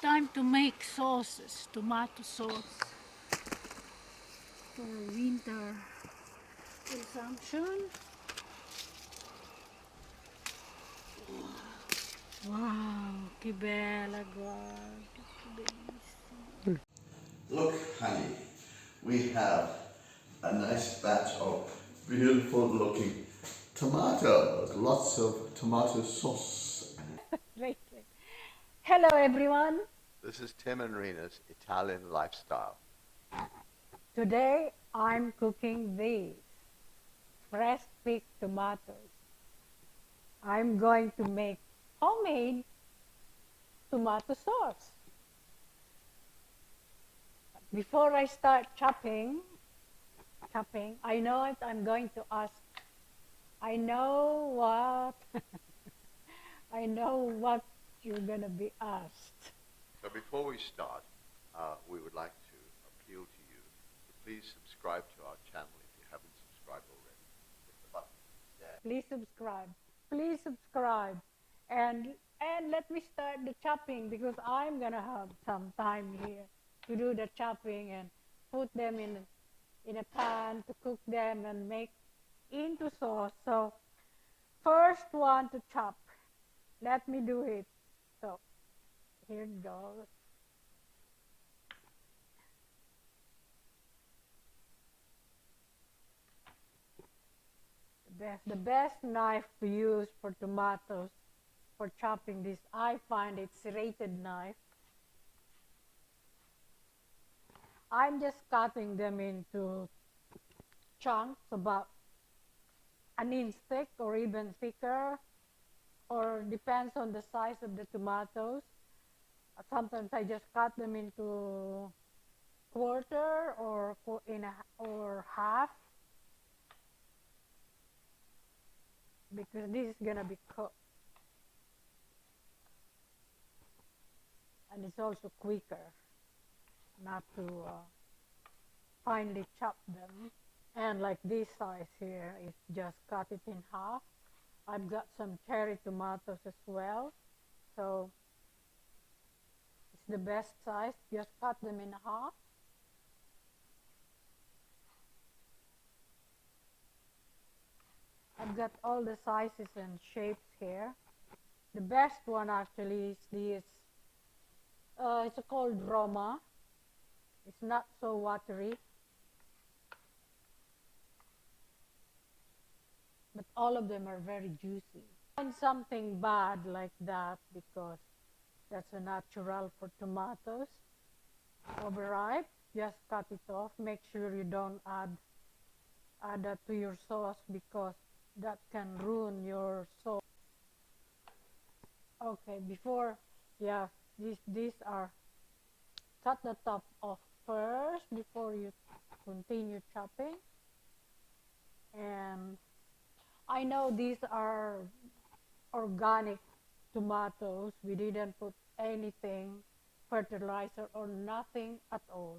time to make sauces, tomato sauce for winter consumption. Wow, que bella, guarda, che bellissimo. Look, honey, we have a nice batch of beautiful looking tomatoes, lots of tomato sauce. Right, right. Hello, everyone. This is Tim and Rina's Italian lifestyle. Today I'm cooking these fresh picked tomatoes. I'm going to make homemade tomato sauce. Before I start chopping, I know what I'm going to ask. I know what I know what you're gonna be asked. So before we start, we would like to appeal to you to please subscribe to our channel if you haven't subscribed already. Hit the button there. Please subscribe. Please subscribe. And let me start the chopping because I'm gonna have some time here to do the chopping and put them in a pan to cook them and make into sauce. So first one to chop. Let me do it. So here it goes. The best knife to use for tomatoes for chopping this, I find it's serrated knife. I'm just cutting them into chunks about an inch thick or even thicker, or depends on the size of the tomatoes. Sometimes I just cut them into quarter or half, because this is gonna be cooked, and it's also quicker not to finely chop them. And like this size here is just cut it in half. I've got some cherry tomatoes as well, so it's the best size. Just cut them in half. I've got all the sizes and shapes here. The best one actually is this. It's called Roma. It's not so watery, but all of them are very juicy. Find something bad like that because that's a natural for tomatoes. Overripe, just cut it off. Make sure you don't add that to your sauce because that can ruin your sauce. Okay, these are, cut the top off first before you continue chopping. And I know these are organic tomatoes. We didn't put anything, fertilizer or nothing at all.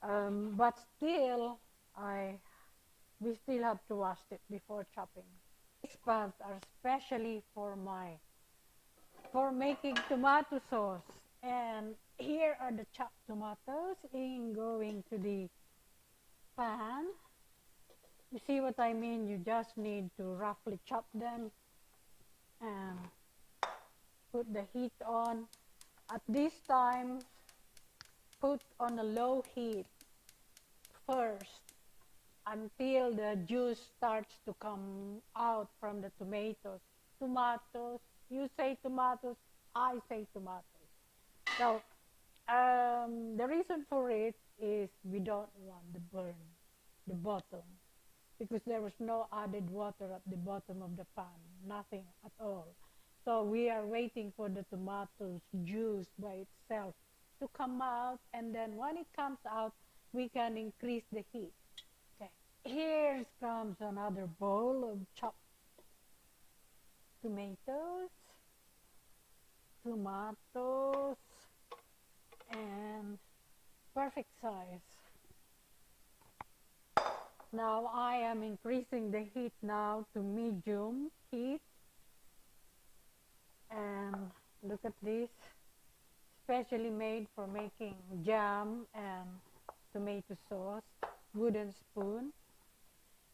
But still, we still have to wash it before chopping. These pans are especially for making tomato sauce. And here are the chopped tomatoes going to the pan. You see what I mean? You just need to roughly chop them and put the heat on. At this time, put on a low heat first until the juice starts to come out from the tomatoes. You say tomatoes, I say tomatoes. So the reason for it is we don't want to burn the bottom, because there was no added water at the bottom of the pan, nothing at all. So we are waiting for the tomatoes juice by itself to come out, and then when it comes out, we can increase the heat. Okay, here comes another bowl of chopped tomatoes, and perfect size. Now I am increasing the heat now to medium heat, and look at this. specially made for making jam and tomato sauce, wooden spoon.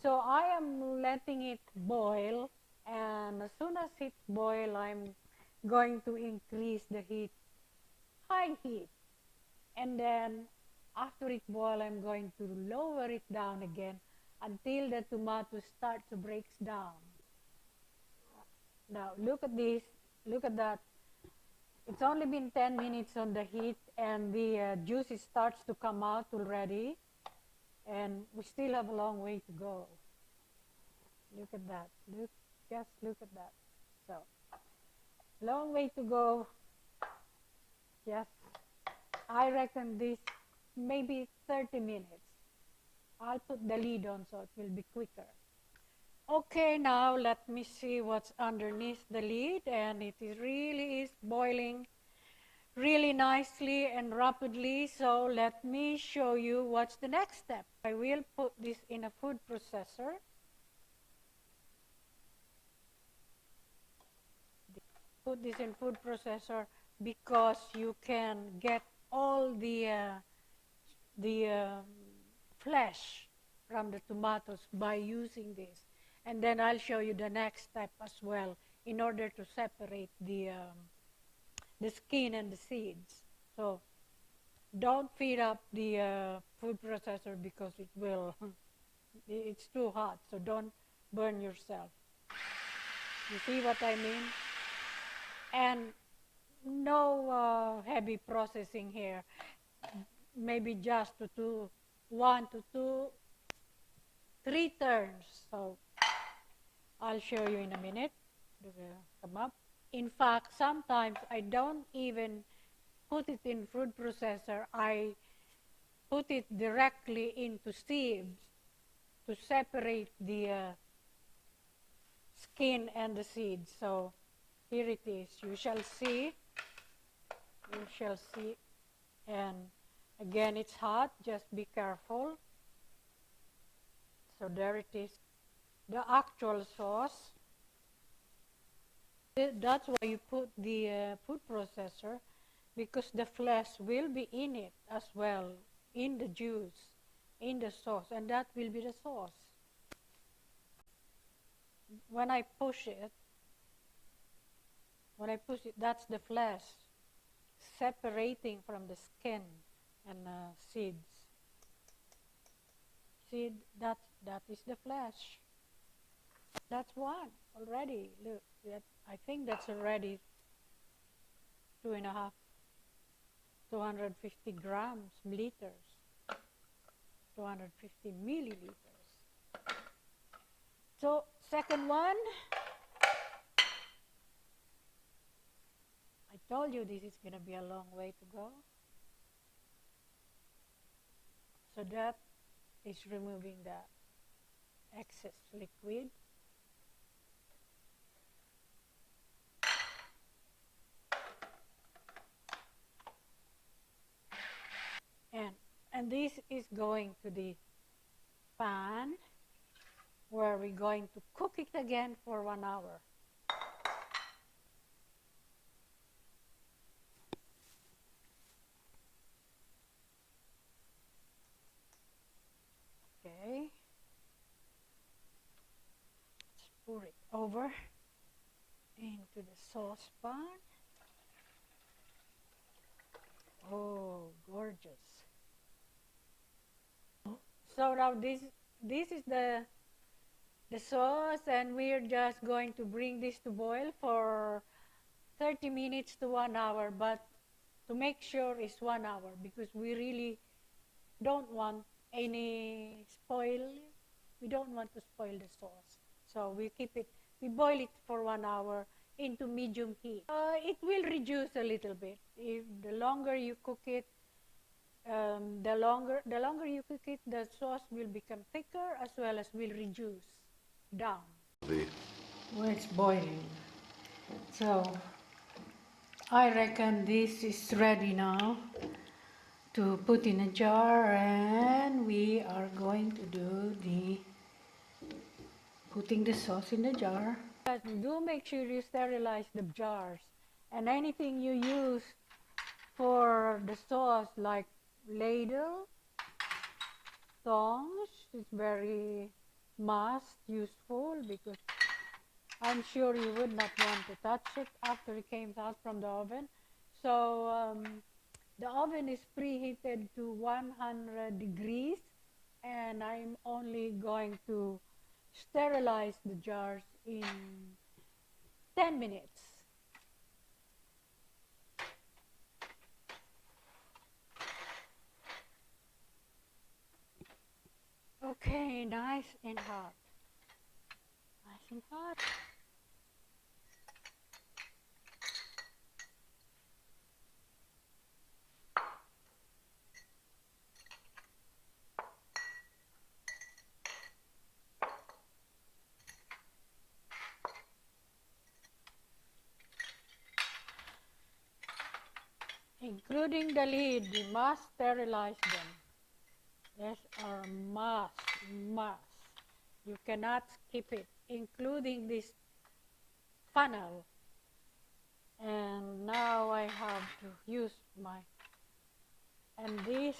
So I am letting it boil, and as soon as it boils, I'm going to increase the heat, high heat. And then after it boils, I'm going to lower it down again until the tomato starts to break down. Now look at this, look at that. It's only been 10 minutes on the heat, and the juice starts to come out already, and we still have a long way to go. Look at that. Just look at that. So, long way to go. Yes, I reckon this maybe 30 minutes. I'll put the lid on so it will be quicker. Okay, now let me see what's underneath the lid, and it really is boiling really nicely and rapidly. So let me show you what's the next step. I will put this in a food processor. Put this in food processor because you can get all the flesh from the tomatoes by using this. And then I'll show you the next step as well in order to separate the skin and the seeds. So don't feed up the food processor because it will, it's too hot, so don't burn yourself. You see what I mean? And no heavy processing here. Maybe just to 1 to 2, 3 turns. So I'll show you in a minute. Come up. In fact, sometimes I don't even put it in food processor. I put it directly into sieves to separate the skin and the seeds. So here it is. You shall see. You shall see. And again, it's hot. Just be careful. So there it is. The actual sauce. That's why you put the food processor, because the flesh will be in it as well, in the juice, in the sauce, and that will be the sauce. When I push it, that's the flesh separating from the skin and seeds. See, that is the flesh. That's one already. Look, I think that's already 250 grams, liters, 250 milliliters. So, second one, I told you this is going to be a long way to go. So that is removing the excess liquid. And this is going to the pan where we're going to cook it again for 1 hour. Okay. Let's pour it over into the saucepan. Oh, gorgeous. So now this is the sauce, and we're just going to bring this to boil for 30 minutes to 1 hour, but to make sure it's 1 hour because we really don't want any spoil. We don't want to spoil the sauce. So we boil it for 1 hour into medium heat. It will reduce a little bit. If the longer you cook it, the longer you cook it, the sauce will become thicker as well as will reduce down when it's boiling. So I reckon this is ready now to put in a jar, and we are going to do putting the sauce in the jar. But do make sure you sterilize the jars, and anything you use for the sauce, like ladle, tongs. It's very must useful because I'm sure you would not want to touch it after it came out from the oven. So the oven is preheated to 100 degrees, and I'm only going to sterilize the jars in 10 minutes. Okay, nice and hot. Nice and hot. Including the lid, we must sterilize them. Yes, are must. You cannot skip it, including this funnel. And now I have to use my, and this,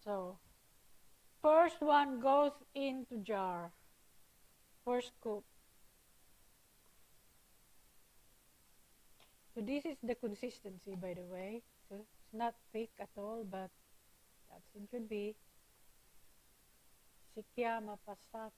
so first one goes into jar, first scoop. So this is the consistency, by the way. So it's not thick at all, but that's it should be. Si chiama passata.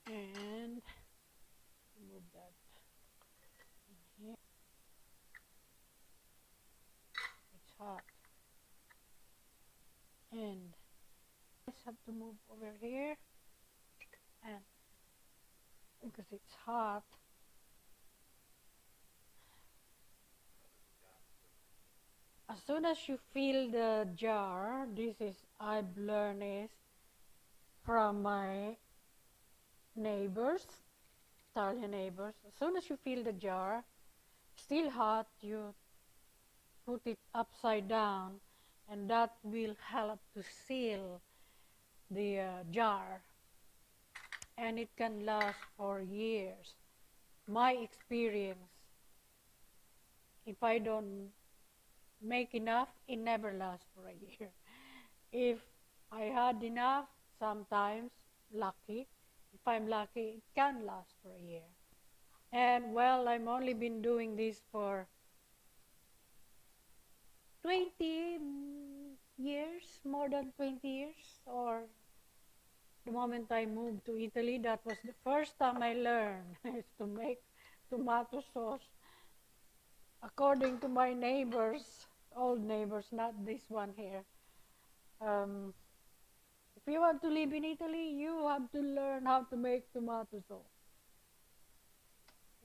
And move that in here. It's hot. And I just have to move over here, and because it's hot, as soon as you fill the jar, this is, I've learned this from my neighbors, Italian neighbors. As soon as you fill the jar, still hot, you put it upside down, and that will help to seal the jar, and it can last for years. My experience, if I don't make enough, it never lasts for a year. If I had enough, sometimes lucky, if I'm lucky, it can last for a year. And well, I've only been doing this for 20 years, more than 20 years, or the moment I moved to Italy, that was the first time I learned is to make tomato sauce according to my neighbors, old neighbors, not this one here. If you want to live in Italy, you have to learn how to make tomato sauce.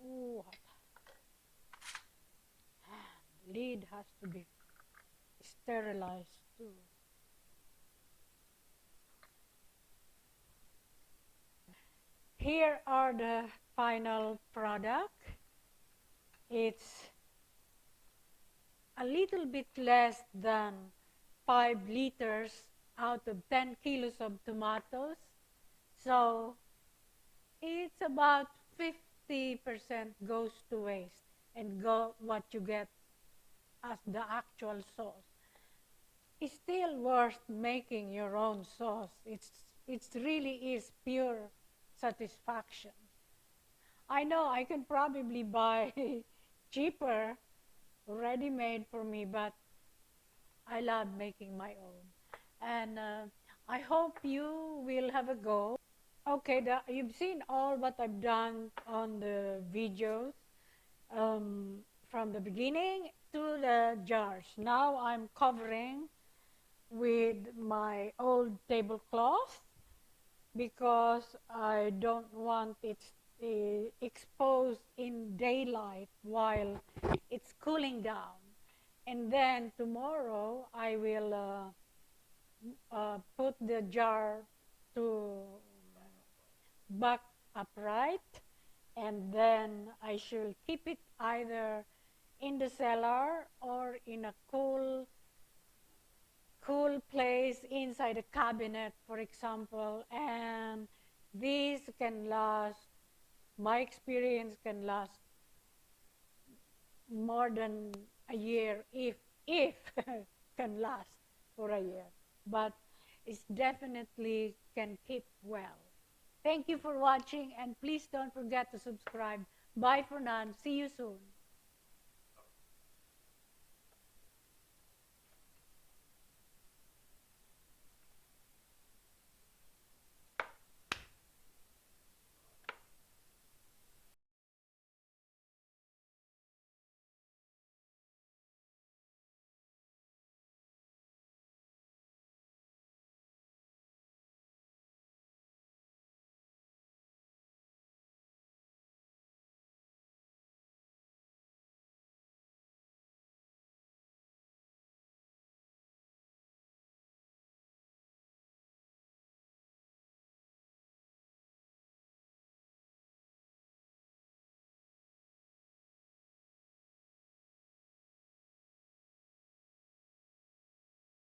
Ooh, the lid has to be sterilized too. Here are the final product. It's a little bit less than 5 liters out of 10 kilos of tomatoes. So it's about 50% goes to waste and go what you get as the actual sauce. It's still worth making your own sauce. It really is pure satisfaction. I know I can probably buy cheaper, ready-made for me, but I love making my own. And I hope you will have a go. Okay, you've seen all what I've done on the videos from the beginning to the jars. Now I'm covering with my old tablecloth because I don't want it exposed in daylight while it's cooling down. And then tomorrow I will put the jar to back upright, and then I should keep it either in the cellar or in a cool place inside a cabinet, for example. And these can last, my experience can last more than a year, if can last for a year. But it definitely can keep well. Thank you for watching, and please don't forget to subscribe. Bye for now. See you soon.